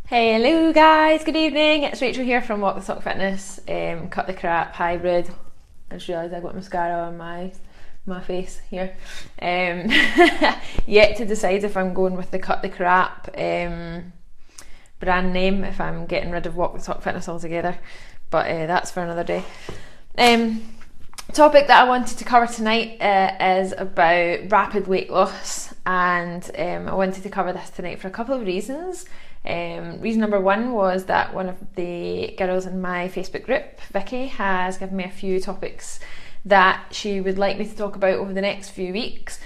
Hello guys, good evening. It's Rachel here from Walk the Talk Fitness. Cut the crap hybrid. I just realised I got mascara on my face here. Yet to decide if I'm going with the cut the crap brand name, if I'm getting rid of Walk the Talk Fitness altogether. But that's for another day. Topic that I wanted to cover tonight is about rapid weight loss, and I wanted to cover this tonight for a couple of reasons. Reason number one was that one of the girls in my Facebook group, Vicky, has given me a few topics that she would like me to talk about over the next few weeks,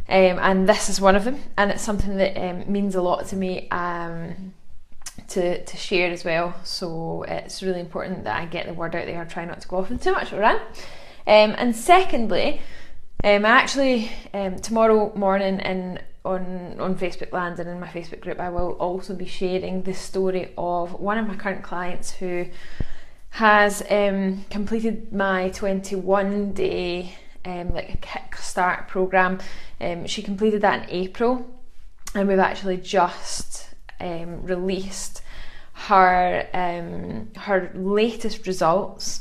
and this is one of them, and it's something that means a lot to me to share as well. So it's really important that I get the word out there. I try not to go off on too much of a rant. And secondly, actually tomorrow morning on Facebook Land and in my Facebook group, I will also be sharing the story of one of my current clients who has completed my 21-day like a kickstart program. She completed that in April, and we've actually just released her latest results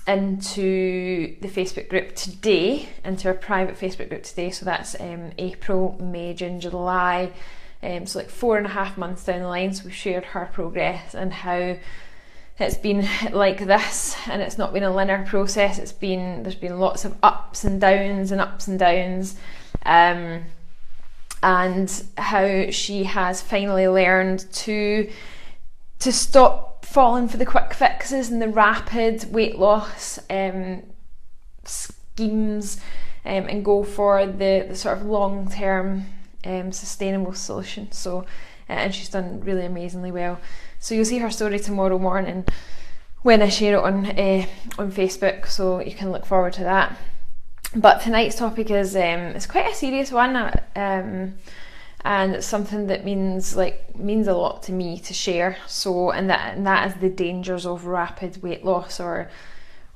into the Facebook group today, into our private Facebook group today. So that's April, May, June, July, so like 4.5 months down the line. So we've shared her progress and how it's been like this, and it's not been a linear process. There's been lots of ups and downs, and how she has finally learned to stop falling for the quick fixes and the rapid weight loss schemes, and go for the sort of long-term sustainable solution. So and she's done really amazingly well. So you'll see her story tomorrow morning when I share it on Facebook, so you can look forward to that. But tonight's topic is it's quite a serious one, and it's something that means a lot to me to share. So and that is the dangers of rapid weight loss, or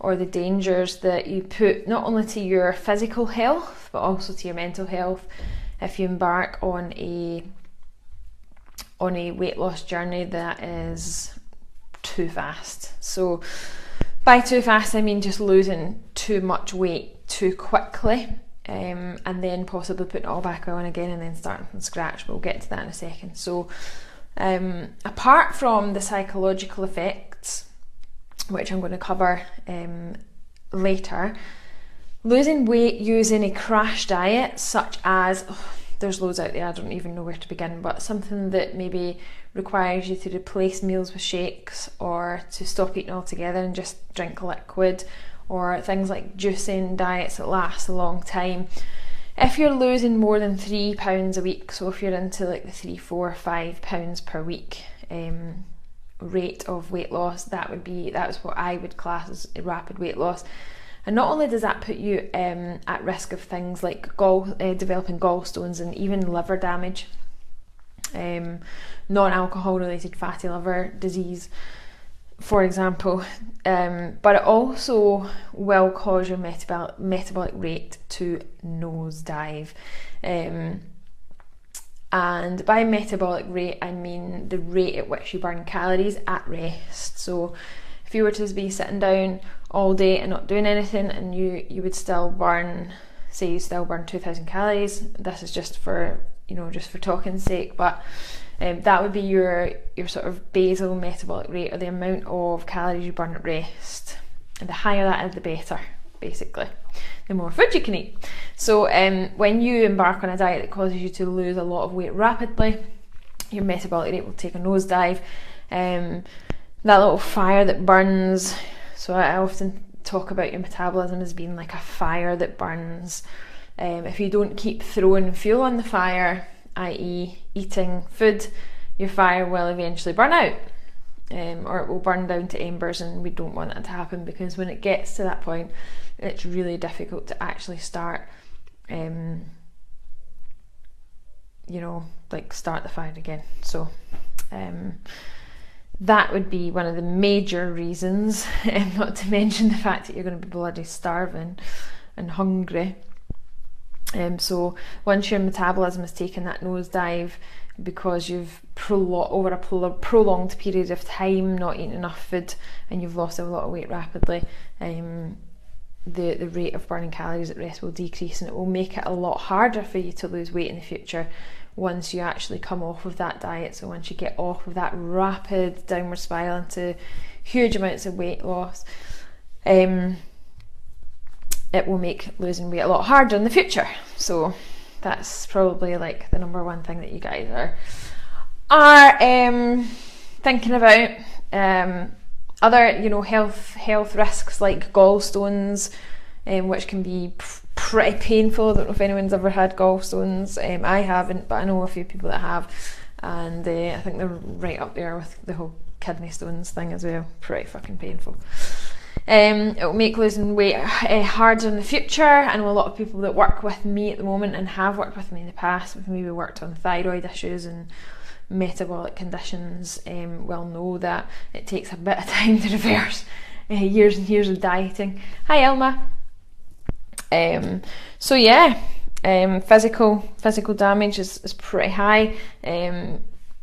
the dangers that you put not only to your physical health but also to your mental health if you embark on a weight loss journey that is too fast. So by too fast I mean just losing too much weight too quickly, and then possibly putting it all back on again and then starting from scratch. We'll get to that in a second. So apart from the psychological effects, which I'm going to cover later, losing weight using a crash diet, such as there's loads out there, I don't even know where to begin, but something that maybe requires you to replace meals with shakes, or to stop eating altogether and just drink liquid, or things like juicing diets that last a long time. If you're losing more than 3 pounds a week, so if you're into like the 3, 4, 5 pounds per week rate of weight loss, that was what I would class as a rapid weight loss. And not only does that put you at risk of things like developing gallstones and even liver damage, non-alcohol related fatty liver disease, for example, but it also will cause your metabolic rate to nosedive. And by metabolic rate, I mean the rate at which you burn calories at rest. So if you were to be sitting down all day and not doing anything, and you would still burn, say you still burn 2,000 calories, this is just for talking's sake, but that would be your sort of basal metabolic rate, or the amount of calories you burn at rest. And the higher that is, the better, basically. The more food you can eat. So when you embark on a diet that causes you to lose a lot of weight rapidly, your metabolic rate will take a nosedive. That little fire that burns, so I often talk about your metabolism as being like a fire that burns. If you don't keep throwing fuel on the fire, i.e. eating food, your fire will eventually burn out, or it will burn down to embers, and we don't want that to happen, because when it gets to that point, it's really difficult to actually start start the fire again. So that would be one of the major reasons, not to mention the fact that you're going to be bloody starving and hungry. So once your metabolism has taken that nosedive, because you've over a prolonged period of time not eating enough food and you've lost a lot of weight rapidly, the rate of burning calories at rest will decrease, and it will make it a lot harder for you to lose weight in the future once you actually come off of that diet. So once you get off of that rapid downward spiral into huge amounts of weight loss, it will make losing weight a lot harder in the future. So that's probably like the number one thing that you guys are thinking about. Other, you know, health risks like gallstones, which can be pretty painful. I don't know if anyone's ever had gallstones. I haven't, but I know a few people that have, and I think they're right up there with the whole kidney stones thing as well. Pretty fucking painful. It will make losing weight harder in the future. I know a lot of people that work with me at the moment and have worked with me in the past, with maybe worked on thyroid issues and metabolic conditions, will know that it takes a bit of time to reverse years and years of dieting. Hi Elma. So yeah, physical damage is pretty high.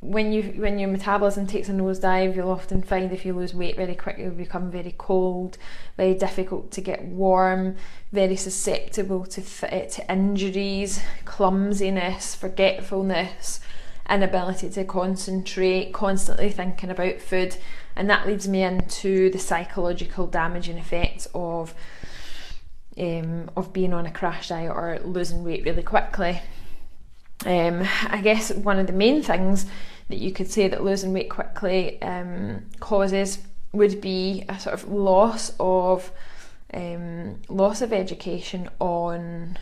When your metabolism takes a nosedive, you'll often find if you lose weight very quickly, you'll become very cold, very difficult to get warm, very susceptible to injuries, clumsiness, forgetfulness, inability to concentrate, constantly thinking about food. And that leads me into the psychological damaging effects of being on a crash diet or losing weight really quickly. I guess one of the main things that you could say that losing weight quickly causes would be a sort of loss of education on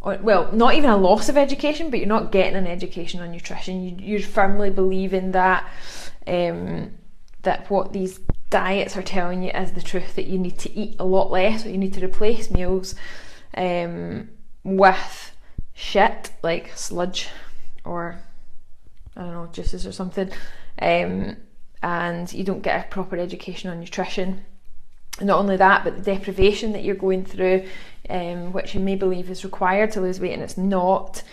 well, not even a loss of education, but you're not getting an education on nutrition. You're firmly believing that that what these diets are telling you is the truth, that you need to eat a lot less, or you need to replace meals with shit like sludge or, I don't know, juices or something, and you don't get a proper education on nutrition. Not only that, but the deprivation that you're going through, which you may believe is required to lose weight and it's not,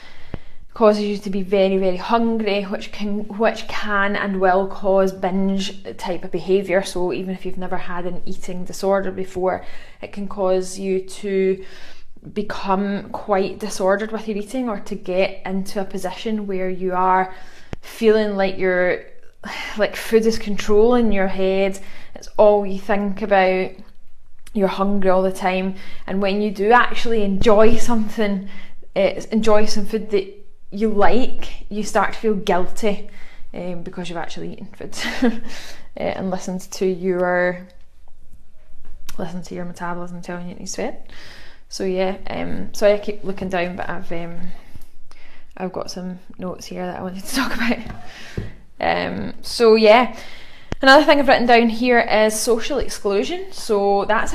causes you to be very, very hungry, which can and will cause binge type of behaviour. So even if you've never had an eating disorder before, it can cause you to become quite disordered with your eating, or to get into a position where you are feeling like food is controlling your head. It's all you think about. You're hungry all the time, and when you do actually enjoy some food that you like, you start to feel guilty because you've actually eaten food and listened to your metabolism telling you it needs sweat. So yeah, sorry I keep looking down, but I've got some notes here that I wanted to talk about. So yeah, another thing I've written down here is social exclusion. So that's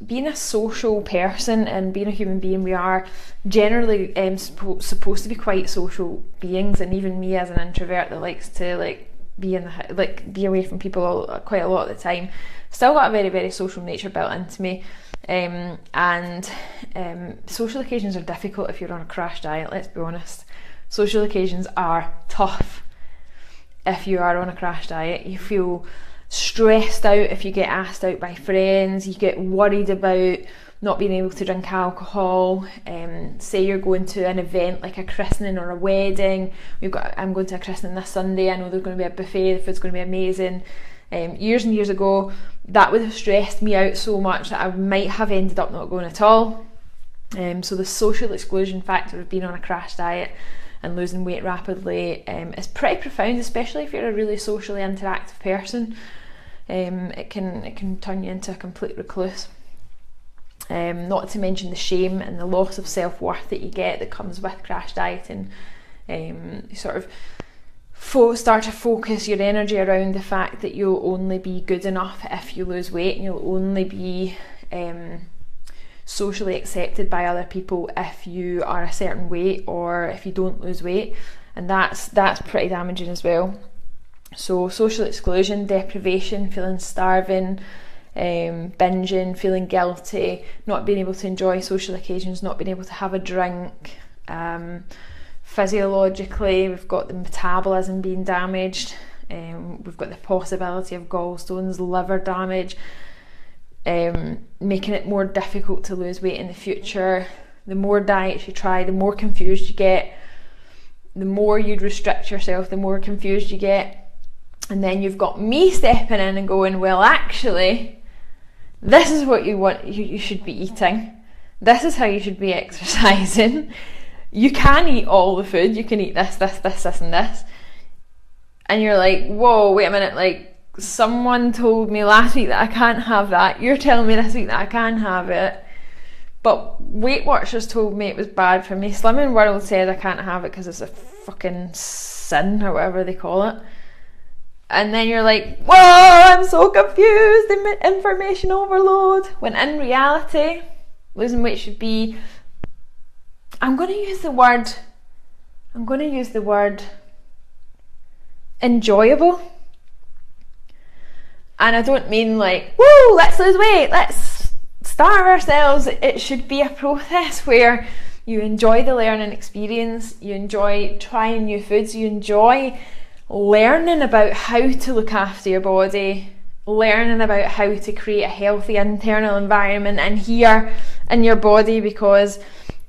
being a social person and being a human being. We are generally supposed to be quite social beings, and even me as an introvert that likes to be away from people quite a lot of the time, still got a very, very social nature built into me. And social occasions are difficult if you're on a crash diet, let's be honest. Social occasions are tough if you are on a crash diet. You feel stressed out if you get asked out by friends, you get worried about not being able to drink alcohol. Say you're going to an event like a christening or a wedding. I'm going to a christening this Sunday, I know there's going to be a buffet, the food's going to be amazing. Years and years ago, that would have stressed me out so much that I might have ended up not going at all. So the social exclusion factor of being on a crash diet and losing weight rapidly is pretty profound, especially if you're a really socially interactive person. It can turn you into a complete recluse. Not to mention the shame and the loss of self-worth that you get that comes with crash dieting. You sort of start to focus your energy around the fact that you'll only be good enough if you lose weight, and you'll only be socially accepted by other people if you are a certain weight or if you don't lose weight, and that's pretty damaging as well. So social exclusion, deprivation, feeling starving, binging, feeling guilty, not being able to enjoy social occasions, not being able to have a drink, physiologically, we've got the metabolism being damaged, we've got the possibility of gallstones, liver damage, making it more difficult to lose weight in the future. The more diets you try, the more confused you get. The more you restrict yourself, the more confused you get. And then you've got me stepping in and going, well, actually, this is what you should be eating. This is how you should be exercising. You can eat all the food. You can eat this, this, this, this, and this. And you're like, whoa, wait a minute, like, someone told me last week that I can't have that. You're telling me this week that I can have it. But Weight Watchers told me it was bad for me. Slimming World said I can't have it because it's a fucking sin, or whatever they call it. And then you're like, whoa, I'm so confused, information overload. When in reality, losing weight should be, I'm going to use the word enjoyable. And I don't mean like, woo, let's lose weight, let's starve ourselves. It should be a process where you enjoy the learning experience, you enjoy trying new foods, you enjoy learning about how to look after your body, learning about how to create a healthy internal environment in here in your body. Because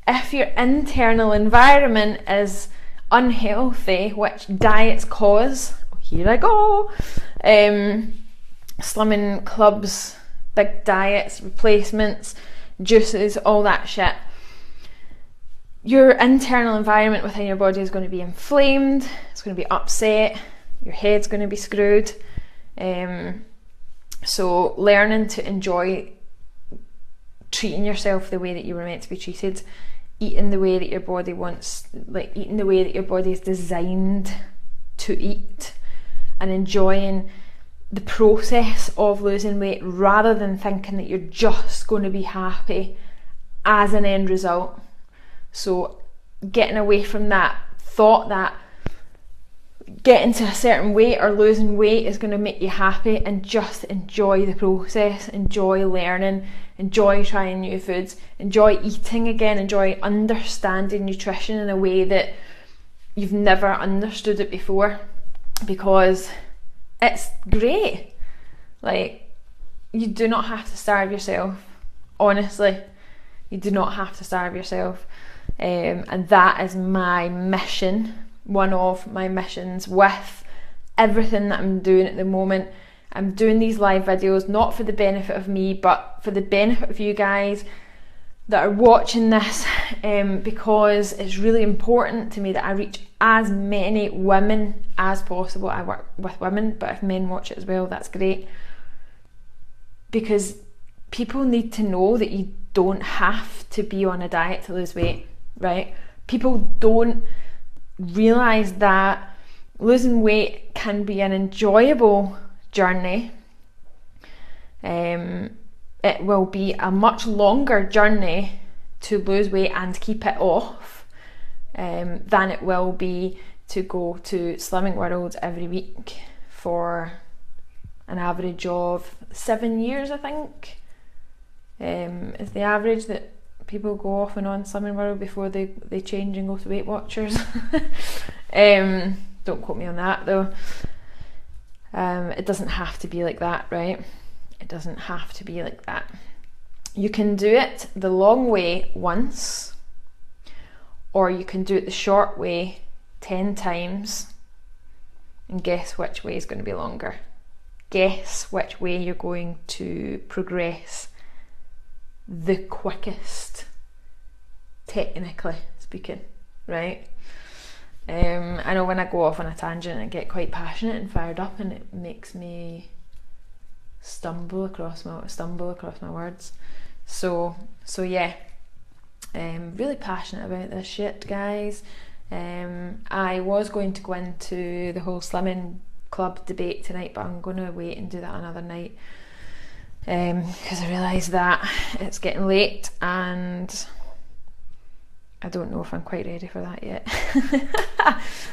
if your internal environment is unhealthy, which diets cause, here I go, slimming clubs, big diets, replacements, juices, all that shit, your internal environment within your body is going to be inflamed, it's going to be upset, your head's going to be screwed. So learning to enjoy treating yourself the way that you were meant to be treated, eating the way that your body wants, like eating the way that your body is designed to eat, and enjoying the process of losing weight rather than thinking that you're just going to be happy as an end result. So getting away from that thought that getting to a certain weight or losing weight is going to make you happy, and just enjoy the process, enjoy learning, enjoy trying new foods, enjoy eating again, enjoy understanding nutrition in a way that you've never understood it before, because it's great. Like, you do not have to starve yourself. Honestly, you do not have to starve yourself. And that is my mission, one of my missions with everything that I'm doing at the moment. I'm doing these live videos not for the benefit of me, but for the benefit of you guys that are watching this, because it's really important to me that I reach as many women as possible. I work with women, but if men watch it as well, that's great, because people need to know that you don't have to be on a diet to lose weight, right? People don't realise that losing weight can be an enjoyable journey. It will be a much longer journey to lose weight and keep it off than it will be to go to Slimming World every week for an average of 7 years, I think, is the average that people go off and on Slimming World before they change and go to Weight Watchers. Don't quote me on that though. It doesn't have to be like that, right? It doesn't have to be like that. You can do it the long way once, or you can do it the short way 10 times, and guess which way is going to be longer. Guess which way you're going to progress the quickest, technically speaking, right? I know when I go off on a tangent I get quite passionate and fired up, and it makes me stumble across my words. So yeah, really passionate about this shit, guys. I was going to go into the whole Slimming Club debate tonight, but I'm going to wait and do that another night, because I realise that it's getting late and I don't know if I'm quite ready for that yet.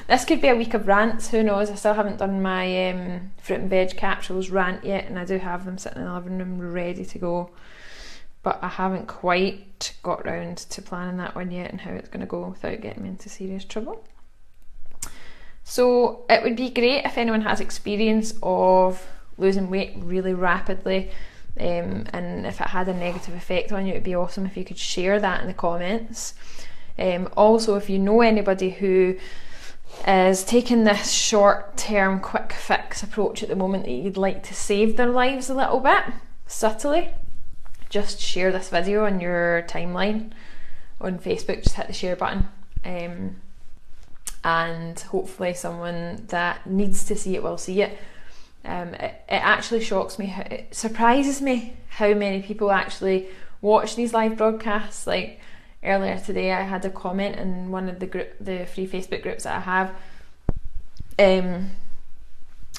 This could be a week of rants, who knows. I still haven't done my fruit and veg capsules rant yet, and I do have them sitting in the living room ready to go. but I haven't quite got round to planning that one yet and how it's going to go without getting me into serious trouble. So it would be great if anyone has experience of losing weight really rapidly, and if it had a negative effect on you, it would be awesome if you could share that in the comments. Also, if you know anybody who is taking this short-term quick fix approach at the moment that you'd like to save their lives a little bit, subtly, just share this video on your timeline on Facebook. Just hit the share button, and hopefully someone that needs to see it will see it. It actually shocks me, it surprises me how many people actually watch these live broadcasts. Like earlier today I had a comment in one of the free Facebook groups that I have,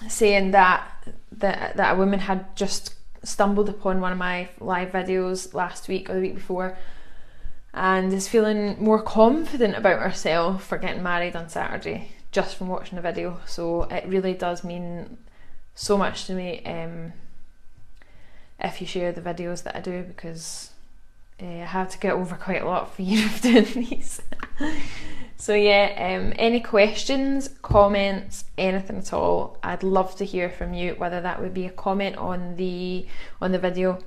saying that a woman had just stumbled upon one of my live videos last week or the week before and is feeling more confident about herself for getting married on Saturday just from watching the video. So it really does mean so much to me if you share the videos that I do, because I have to get over quite a lot of fear of doing these. So yeah, any questions, comments, anything at all, I'd love to hear from you, whether that would be a comment on the video,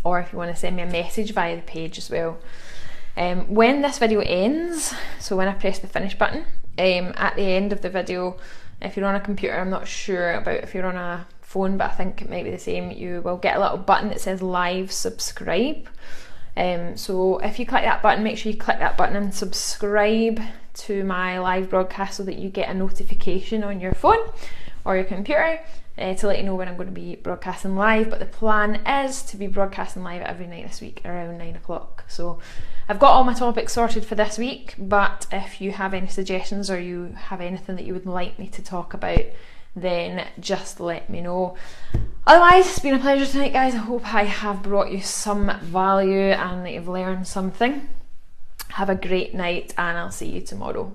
or if you want to send me a message via the page as well. When this video ends, so when I press the finish button, at the end of the video, if you're on a computer, I'm not sure about if you're on a phone, but I think it might be the same, you will get a little button that says live subscribe. So if you click that button, make sure you click that button and subscribe to my live broadcast so that you get a notification on your phone or your computer to let you know when I'm going to be broadcasting live. But the plan is to be broadcasting live every night this week around 9 o'clock. So I've got all my topics sorted for this week, but if you have any suggestions or you have anything that you would like me to talk about, then just let me know. Otherwise, it's been a pleasure tonight, guys. I hope I have brought you some value and that you've learned something. Have a great night, and I'll see you tomorrow.